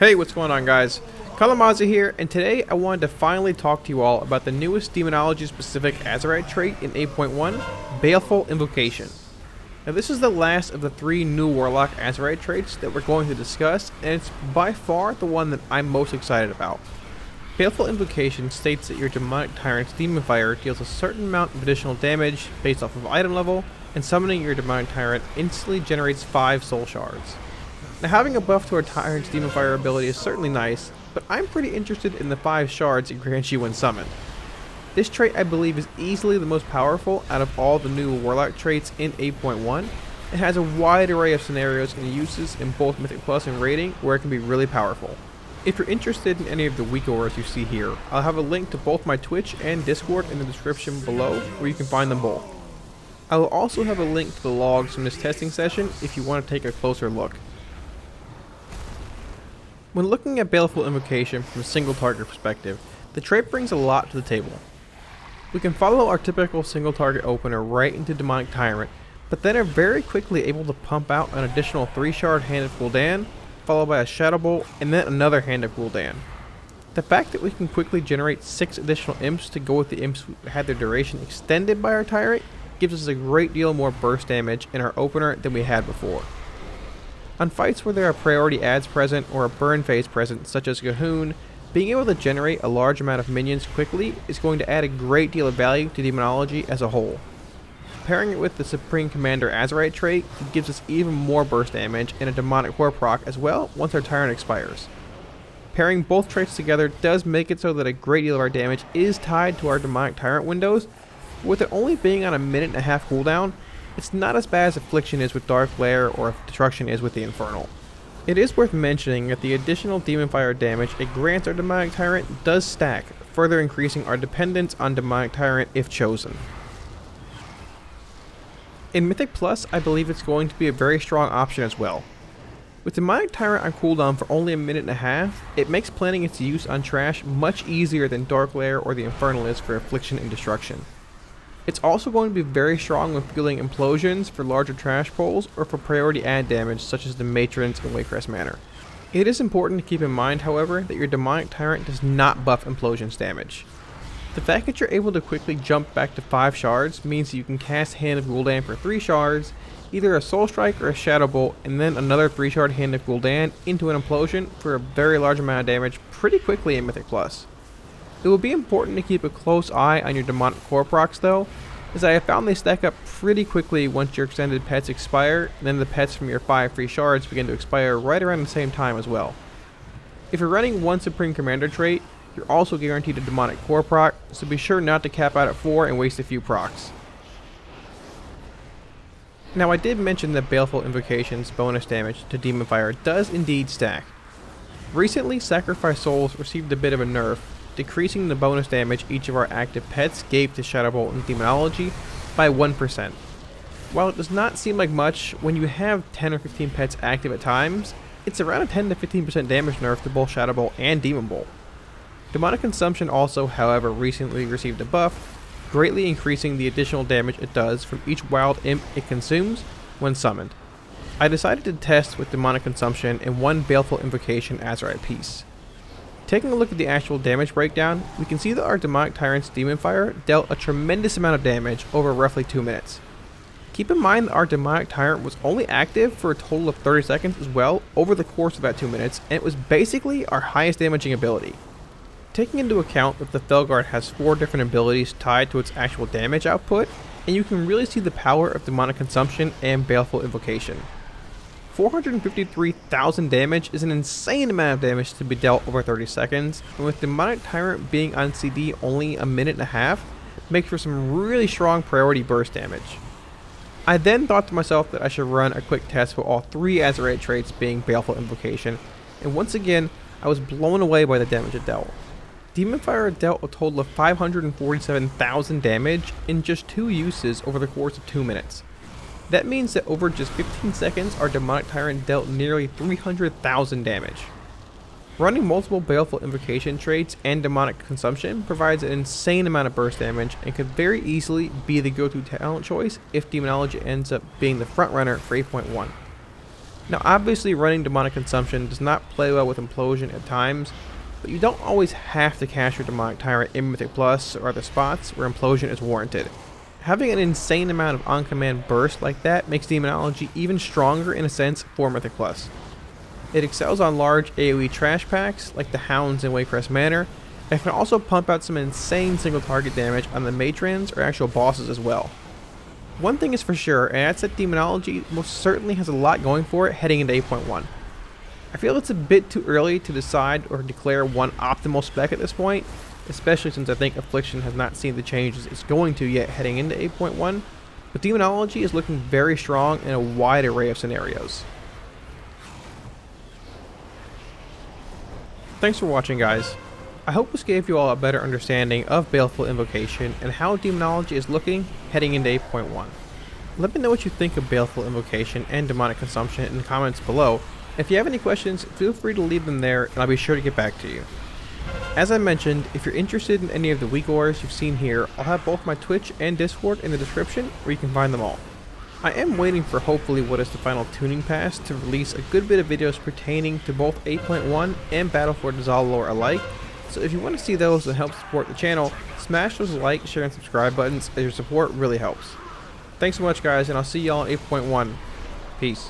Hey, what's going on, guys? Kalamazi here, and today I wanted to finally talk to you all about the newest Demonology specific Azerite trait in 8.1, Baleful Invocation. Now this is the last of the 3 new Warlock Azerite traits that we're going to discuss, and it's by far the one that I'm most excited about. Baleful Invocation states that your Demonic Tyrant's Demon Fire deals a certain amount of additional damage based off of item level, and summoning your Demonic Tyrant instantly generates 5 soul shards. Now having a buff to our Tyrant's Demon Fire ability is certainly nice, but I'm pretty interested in the 5 shards it grants you when summoned. This trait I believe is easily the most powerful out of all the new Warlock traits in 8.1. It has a wide array of scenarios and uses in both Mythic Plus and Rating where it can be really powerful. If you're interested in any of the weak auras you see here, I'll have a link to both my Twitch and Discord in the description below where you can find them both. I will also have a link to the logs from this testing session if you want to take a closer look. When looking at Baleful Invocation from a single target perspective, the trait brings a lot to the table. We can follow our typical single target opener right into Demonic Tyrant, but then are very quickly able to pump out an additional 3 shard Hand of Gul'dan, followed by a Shadow Bolt, and then another Hand of Gul'dan. The fact that we can quickly generate 6 additional imps to go with the imps who had their duration extended by our Tyrant gives us a great deal more burst damage in our opener than we had before. On fights where there are priority adds present or a burn phase present such as Gahoon, being able to generate a large amount of minions quickly is going to add a great deal of value to Demonology as a whole. Pairing it with the Supreme Commander Azerite trait, it gives us even more burst damage and a Demonic Core proc as well once our Tyrant expires. Pairing both traits together does make it so that a great deal of our damage is tied to our Demonic Tyrant windows. With it only being on a 1.5-minute cooldown, it's not as bad as Affliction is with Dark Lair or Destruction is with the Infernal. It is worth mentioning that the additional Demon Fire damage it grants our Demonic Tyrant does stack, further increasing our dependence on Demonic Tyrant if chosen. In Mythic Plus, I believe it's going to be a very strong option as well. With Demonic Tyrant on cooldown for only a 1.5 minutes, it makes planning its use on trash much easier than Dark Lair or the Infernal is for Affliction and Destruction. It's also going to be very strong when fueling implosions for larger trash pulls or for priority add damage such as the Matrons and Waycrest Manor. It is important to keep in mind, however, that your Demonic Tyrant does not buff implosions damage. The fact that you're able to quickly jump back to 5 shards means that you can cast Hand of Gul'dan for 3 shards, either a Soul Strike or a Shadow Bolt, and then another 3 shard Hand of Gul'dan into an implosion for a very large amount of damage pretty quickly in Mythic Plus. It will be important to keep a close eye on your Demonic Core procs though, as I have found they stack up pretty quickly once your extended pets expire, and then the pets from your 5 free shards begin to expire right around the same time as well. If you're running one Supreme Commander trait, you're also guaranteed a Demonic Core proc, so be sure not to cap out at 4 and waste a few procs. Now I did mention that Baleful Invocation's bonus damage to Demon Fire does indeed stack. Recently, Sacrifice Souls received a bit of a nerf, decreasing the bonus damage each of our active pets gave to Shadow Bolt and Demonology by 1%. While it does not seem like much, when you have 10 or 15 pets active at times, it's around a 10 to 15% damage nerf to both Shadow Bolt and Demon Bolt. Demonic Consumption also, however, recently received a buff, greatly increasing the additional damage it does from each wild imp it consumes when summoned. I decided to test with Demonic Consumption in one Baleful Invocation Azerite piece. Taking a look at the actual damage breakdown, we can see that our Demonic Tyrant's Demon Fire dealt a tremendous amount of damage over roughly 2 minutes. Keep in mind that our Demonic Tyrant was only active for a total of 30 seconds as well over the course of that 2 minutes, and it was basically our highest damaging ability. Taking into account that the Felguard has 4 different abilities tied to its actual damage output, and you can really see the power of Demonic Consumption and Baleful Invocation. 453,000 damage is an insane amount of damage to be dealt over 30 seconds, and with Demonic Tyrant being on CD only a 1.5 minutes, makes for some really strong priority burst damage. I then thought to myself that I should run a quick test with all 3 Azerite traits being Baleful Invocation, and once again, I was blown away by the damage it dealt. Demon Fire dealt a total of 547,000 damage in just 2 uses over the course of 2 minutes. That means that over just 15 seconds, our Demonic Tyrant dealt nearly 300,000 damage. Running multiple Baleful Invocation traits and Demonic Consumption provides an insane amount of burst damage and could very easily be the go-to talent choice if Demonology ends up being the frontrunner for 8.1. Now obviously running demonic consumption does not play well with implosion at times, but you don't always have to cast your demonic tyrant in Mythic Plus or other spots where implosion is warranted. Having an insane amount of on-command burst like that makes Demonology even stronger in a sense for Mythic Plus. It excels on large AoE trash packs like the Hounds in Waycrest Manor, and can also pump out some insane single target damage on the matrons or actual bosses as well. One thing is for sure, and that's that Demonology most certainly has a lot going for it heading into 8.1. I feel it's a bit too early to decide or declare one optimal spec at this point, especially since I think Affliction has not seen the changes it's going to yet heading into 8.1, but Demonology is looking very strong in a wide array of scenarios. Thanks for watching, guys. I hope this gave you all a better understanding of Baleful Invocation and how Demonology is looking heading into 8.1. Let me know what you think of Baleful Invocation and demonic consumption in the comments below. If you have any questions, feel free to leave them there and I'll be sure to get back to you. As I mentioned, if you're interested in any of the weak ores you've seen here, I'll have both my Twitch and Discord in the description where you can find them all. I am waiting for hopefully what is the final tuning pass to release a good bit of videos pertaining to both 8.1 and Battle for Dazal lore alike, so if you want to see those and help support the channel, smash those like, share, and subscribe buttons as your support really helps. Thanks so much, guys, and I'll see y'all in 8.1. Peace.